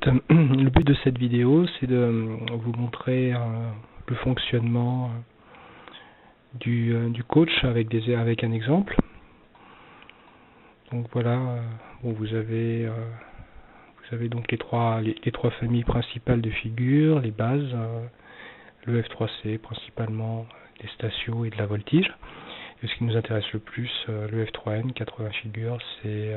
le but de cette vidéo, c'est de vous montrer le fonctionnement du coach avec un exemple. Donc voilà, bon, vous avez donc les trois familles principales de figures, les bases, le F3C principalement, des statios et de la voltige. Et ce qui nous intéresse le plus, le F3N, 80 figures, c'est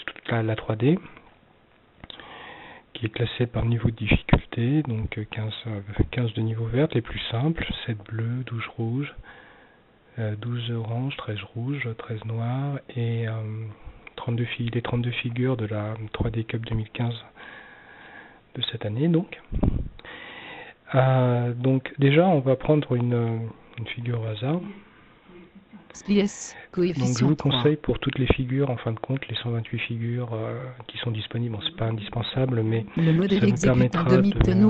toute la 3D, qui est classée par niveau de difficulté, donc 15 de niveau vert, les plus simples, 7 bleus, 12 rouges, 12 orange, 13 rouge, 13 noirs, et les 32 figures de la 3D Cup 2015 de cette année. Donc déjà, on va prendre une figure au hasard. Donc je vous conseille pour toutes les figures, en fin de compte, les 128 figures qui sont disponibles, bon, c'est pas indispensable, mais le modèle ça vous permettra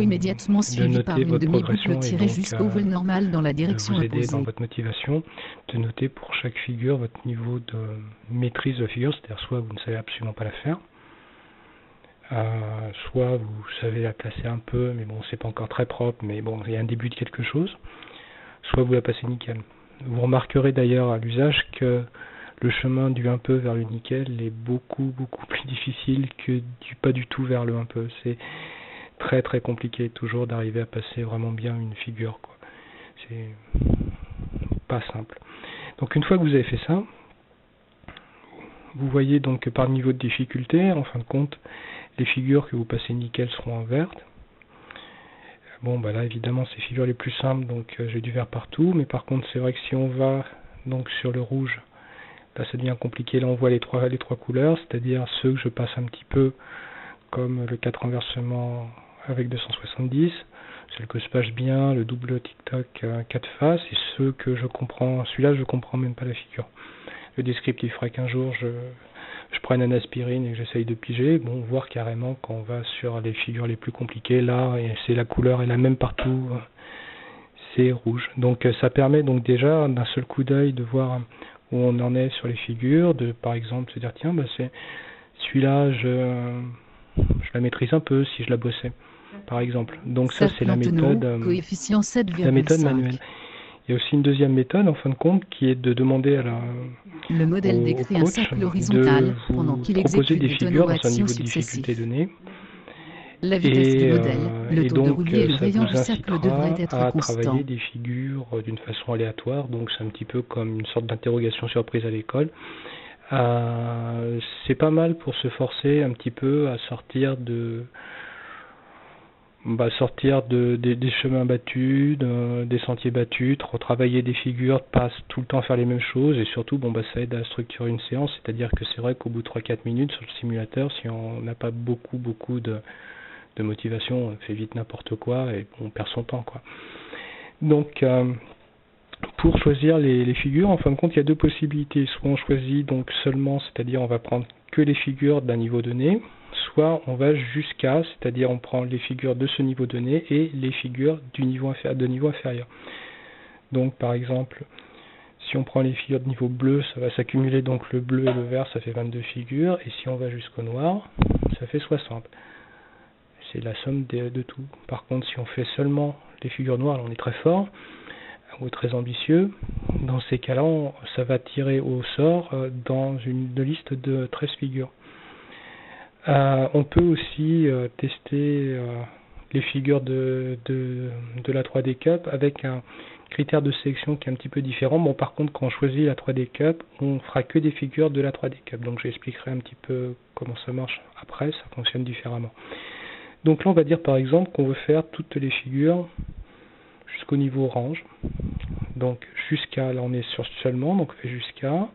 immédiatement de noter votre progression et donc jusqu'au vol normal dans la direction de vous aider opposée. dans votre motivation, de noter pour chaque figure votre niveau de maîtrise de la figure, c'est-à-dire soit vous ne savez absolument pas la faire, soit vous savez la placer un peu, mais bon, c'est pas encore très propre, mais bon, il y a un début de quelque chose, soit vous la passez nickel. Vous remarquerez d'ailleurs à l'usage que le chemin du un peu vers le nickel est beaucoup plus difficile que du pas du tout vers le un peu. C'est très compliqué toujours d'arriver à passer vraiment bien une figure, quoi. C'est pas simple. Donc une fois que vous avez fait ça, vous voyez donc que par niveau de difficulté, en fin de compte, les figures que vous passez nickel seront en verte. Bon, bah là, évidemment, c'est les figures les plus simples, donc j'ai du vert partout. Mais par contre, c'est vrai que si on va donc sur le rouge, là, ça devient compliqué. Là, on voit les trois couleurs, c'est-à-dire ceux que je passe un petit peu, comme le 4 renversement avec 270, celle que je passe bien, le double tic-tac 4 faces, et ceux que je comprends, celui-là, je comprends même pas la figure. Le descriptif ferait qu'un jour, je prenne un aspirine et que j'essaye de piger, bon, voir carrément quand on va sur les figures les plus compliquées, là, et c'est la couleur est la même partout, c'est rouge. Donc ça permet donc déjà d'un seul coup d'œil de voir où on en est sur les figures, de par exemple se dire tiens, bah c'est celui-là, je la maîtrise un peu si je la bossais, par exemple. Donc ça c'est la méthode manuelle. Il y a aussi une deuxième méthode, en fin de compte, qui est de demander à le modèle décrit un cercle horizontal pendant qu'il proposer des figures dans un niveau de difficulté donné. La vitesse du modèle, le taux de roulis et le rayon du cercle devraient être à constants. travailler des figures d'une façon aléatoire, donc c'est un petit peu comme une sorte d'interrogation surprise à l'école. C'est pas mal pour se forcer un petit peu à sortir des chemins battus, des sentiers battus, retravailler des figures, pas tout le temps faire les mêmes choses, et surtout ça aide à structurer une séance, c'est-à-dire que c'est vrai qu'au bout de 3-4 minutes sur le simulateur, si on n'a pas beaucoup de motivation, on fait vite n'importe quoi et on perd son temps, quoi. Donc pour choisir les figures, en fin de compte, il y a deux possibilités. Soit on choisit donc seulement, c'est-à-dire on va prendre que les figures d'un niveau donné, soit on va jusqu'à, c'est-à-dire on prend les figures de ce niveau donné et les figures de niveau inférieur. Donc par exemple, si on prend les figures de niveau bleu, ça va s'accumuler, donc le bleu et le vert, ça fait 22 figures, et si on va jusqu'au noir, ça fait 60. C'est la somme de tout. Par contre, si on fait seulement les figures noires, là on est très fort, ou très ambitieux. Dans ces cas-là, ça va tirer au sort dans une liste de 13 figures. On peut aussi tester les figures de la 3D Cup avec un critère de sélection qui est un petit peu différent. Bon, par contre, quand on choisit la 3D Cup, on fera que des figures de la 3D Cup. Donc j'expliquerai un petit peu comment ça marche après, ça fonctionne différemment. Donc là, on va dire par exemple qu'on veut faire toutes les figures jusqu'au niveau orange. Donc jusqu'à, là on est sur seulement, donc on fait jusqu'à,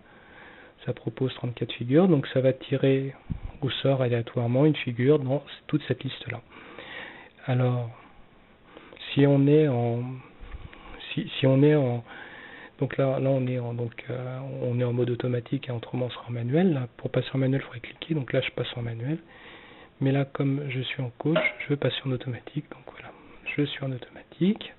ça propose 34 figures, donc ça va tirer au sort aléatoirement une figure dans toute cette liste-là. Alors, si on est en donc là on est en mode automatique et autrement on sera en manuel. Là, pour passer en manuel, il faudrait cliquer, donc là je passe en manuel. Mais là, comme je suis en coach, je veux passer en automatique, donc voilà, je suis en automatique.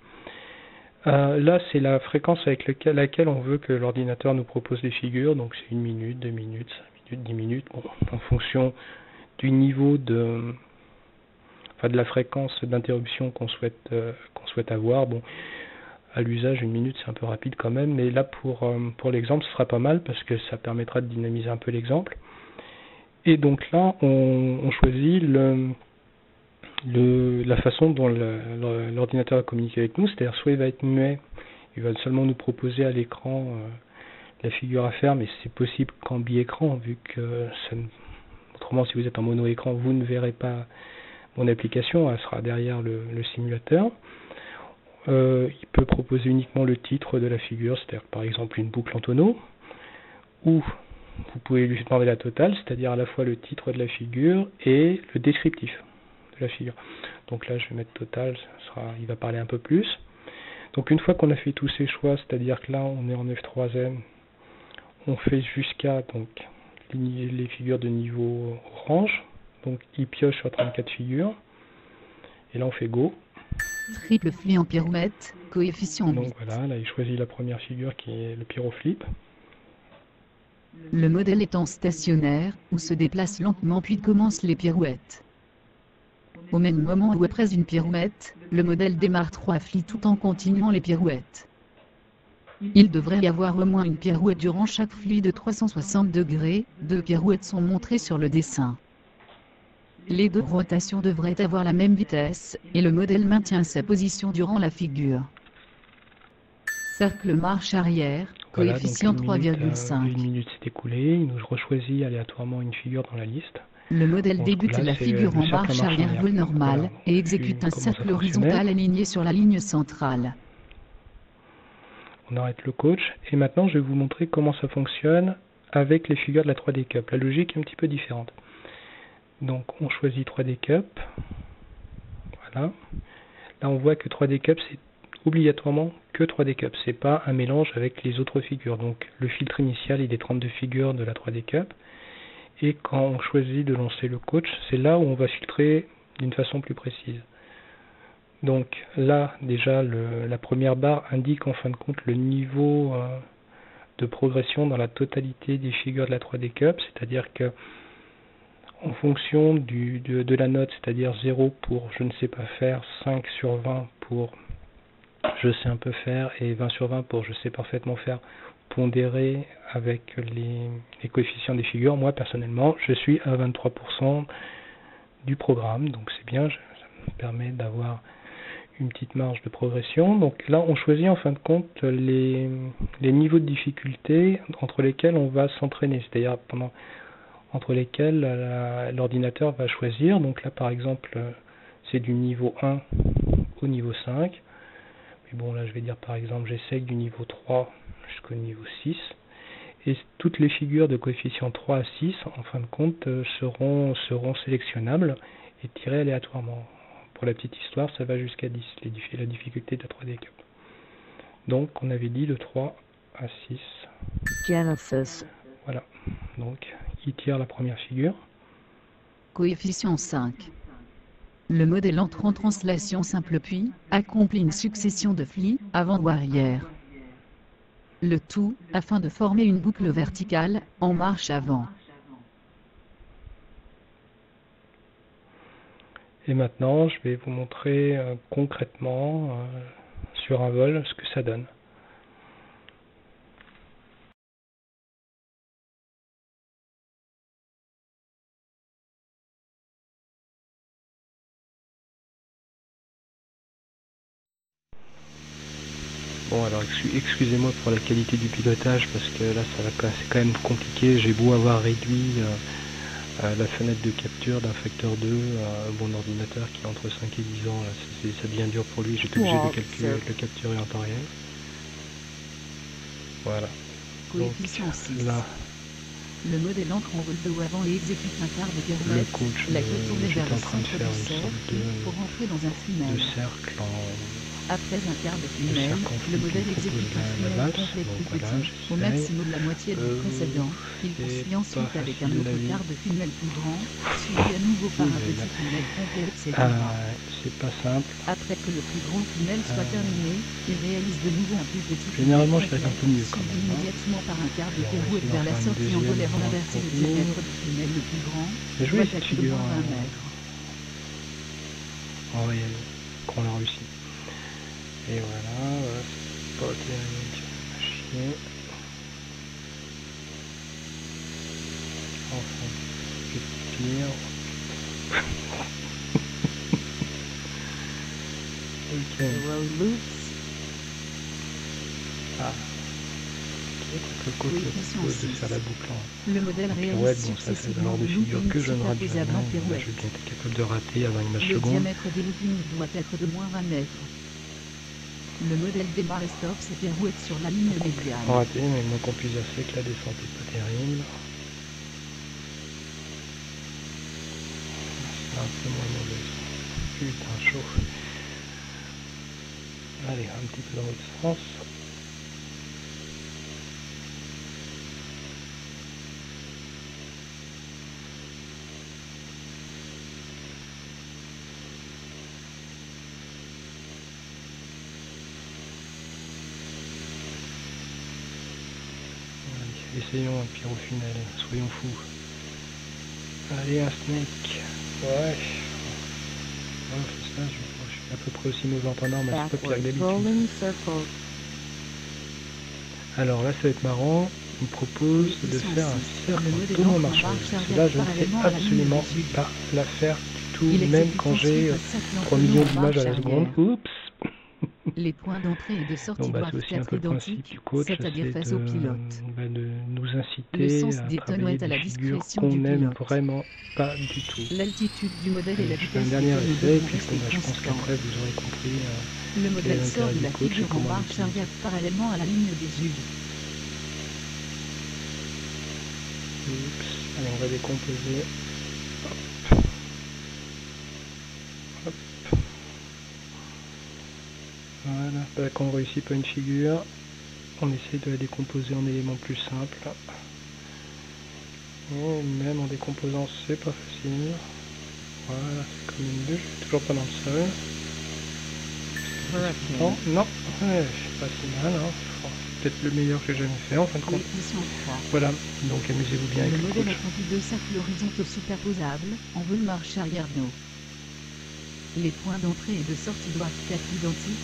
Là, c'est la fréquence avec laquelle on veut que l'ordinateur nous propose des figures, donc c'est 1 minute, 2 minutes, 5 minutes, 10 minutes, bon, en fonction du niveau de de la fréquence d'interruption qu'on souhaite avoir. Bon, à l'usage, 1 minute, c'est un peu rapide quand même, mais là, pour l'exemple, ce sera pas mal parce que ça permettra de dynamiser un peu l'exemple. Et donc là, on choisit la façon dont l'ordinateur va communiquer avec nous, c'est-à-dire soit il va être muet, il va seulement nous proposer à l'écran la figure à faire, mais c'est possible qu'en bi-écran, vu que autrement, si vous êtes en mono-écran, vous ne verrez pas mon application, elle sera derrière le simulateur. Il peut proposer uniquement le titre de la figure, c'est-à-dire par exemple une boucle en tonneau, ou vous pouvez lui demander la totale, c'est-à-dire à la fois le titre de la figure et le descriptif de la figure. Donc là, je vais mettre total, il va parler un peu plus. Donc une fois qu'on a fait tous ces choix, c'est-à-dire que là, on est en F3M, on fait jusqu'à donc les figures de niveau orange. Donc il pioche sur 34 figures. Et là, on fait Go. Triple flip en pirouette, coefficient 8. Donc voilà, là il choisit la première figure qui est le pyroflip. Le modèle étant stationnaire, où se déplace lentement puis commence les pirouettes. Au même moment où après une pirouette, le modèle démarre 3 flips tout en continuant les pirouettes. Il devrait y avoir au moins une pirouette durant chaque flip de 360 degrés, 2 pirouettes sont montrées sur le dessin. Les 2 rotations devraient avoir la même vitesse, et le modèle maintient sa position durant la figure. Cercle marche arrière, voilà, coefficient 3,5. Une minute s'est écoulée, il nous rechoisit aléatoirement une figure dans la liste. Le modèle débute la figure en marche arrière vol normale, et exécute un cercle horizontal aligné sur la ligne centrale. On arrête le coach, et maintenant je vais vous montrer comment ça fonctionne avec les figures de la 3D Cup. La logique est un petit peu différente. Donc on choisit 3D Cup, voilà. Là on voit que 3D Cup c'est obligatoirement que 3D Cup, c'est pas un mélange avec les autres figures. Donc le filtre initial il est 32 figures de la 3D Cup, et quand on choisit de lancer le coach, c'est là où on va filtrer d'une façon plus précise. Donc là déjà la première barre indique en fin de compte le niveau de progression dans la totalité des figures de la 3D Cup, c'est-à-dire que en fonction de la note, c'est-à-dire 0 pour je ne sais pas faire, 5 sur 20 pour je sais un peu faire et 20 sur 20 pour je sais parfaitement faire, pondéré avec les coefficients des figures, moi personnellement je suis à 23% du programme, donc c'est bien, ça me permet d'avoir une petite marge de progression. Donc là on choisit en fin de compte les niveaux de difficulté entre lesquels on va s'entraîner, c'est-à-dire entre lesquels l'ordinateur va choisir. Donc là par exemple c'est du niveau 1 au niveau 5. Mais bon là je vais dire par exemple j'essaye du niveau 3 jusqu'au niveau 6. Et toutes les figures de coefficient 3 à 6 en fin de compte seront sélectionnables et tirées aléatoirement. Pour la petite histoire ça va jusqu'à 10, la difficulté de 3D Cup. Donc on avait dit de 3 à 6. Genesis. Voilà, donc il tire la première figure. Coefficient 5. Le modèle entre en translation simple puis accomplit une succession de flips avant ou arrière. Le tout afin de former une boucle verticale en marche avant. Et maintenant je vais vous montrer concrètement sur un vol ce que ça donne. Bon alors excusez-moi pour la qualité du pilotage parce que là c'est quand même compliqué, j'ai beau avoir réduit la fenêtre de capture d'un facteur 2, mon ordinateur qui est entre 5 et 10 ans, là, ça devient dur pour lui, j'étais obligé de le capturer en temps réel. Voilà. Donc là, le modèle entre en vol de haut avant et exécute un quart de pirouette. Le coach est en train de faire une sorte pour rentrer dans un funnel. de cercle Après un quart de funnel, le modèle exécute un funnel complet plus petit, au maximum de la moitié du précédent. Il poursuit ensuite avec un autre quart de funnel plus grand, suivi à nouveau par un petit funnel complet, etc. C'est pas simple. Après que le plus grand funnel soit terminé, il réalise de nouveau un plus petit funnel. Généralement, je fais un peu mieux quand même. Immédiatement par un quart de pirouette vers la sortie en vol avant d'inverser le diamètre du funnel le plus grand, soit à 20 mètres. en réel, qu'on a réussi. Et voilà, c'est pas terrible, à chier. Enfin, c'est pire. Ok. Ah. Le côté propose de faire la boucle en le modèle pirouette, réalise bon ça c'est le successivement genre de loopings figure que je ne rate jamais, superposables en là pirouette. j'ai bien été capable de rater avant une Le seconde. diamètre des loopings doit être de moins 20 mètres. Le modèle démarre et stoppe ses pirouettes sur la ligne médiane. Raté, mais le moins qu'on puisse dire c'est que la descente est pas terrible. C'est un peu moins mauvais. Putain chaud. Allez, un petit peu dans l'autre sens. Allez, essayons un pyrofunnel, soyons fous. Allez, un snake. Ouais. Ouais, c'est ça, je suis à peu près aussi mauvais entendant, mais c'est pas pire que d'habitude. Alors là, ça va être marrant. Il me propose de faire un cercle tournant marcheuse. Là, je ne sais absolument pas la faire du tout, même quand j'ai 3 millions d'images à la seconde. Oups. Les points d'entrée et de sortie Donc, doivent c'est aussi un être peu le principe du identiques, coach, c'est-à-dire c'est face au pilote. de nous Le inciter sens à des travailler tonnettes à des la figures discrétion qu'on du n'aime pilote. vraiment pas du tout. L'altitude du modèle et Allez, la je fais un vitesse dernier auquel nous essai, et devons puis rester je pense constants. qu'après vous aurez compris Le quel est modèle sort l'intérêt de du la coach et figure en comment marche l'utiliser. arrière parallèlement à la ligne des yeux. Oups. Allez, on va décomposer. Hop. Voilà, là qu'on ne réussit pas une figure, on essaie de la décomposer en éléments plus simples. Et même en décomposant, c'est pas facile. Voilà, c'est comme une bulle, toujours pas dans le sol. Non, non, ouais, c'est pas si mal, hein. C'est peut-être le meilleur que j'ai jamais fait en fin de compte. Voilà, donc amusez-vous bien avec le coach. Le modèle a conduit 2 cercles horizontaux superposables, en vol marche arrière no. Les points d'entrée et de sortie doivent être identiques,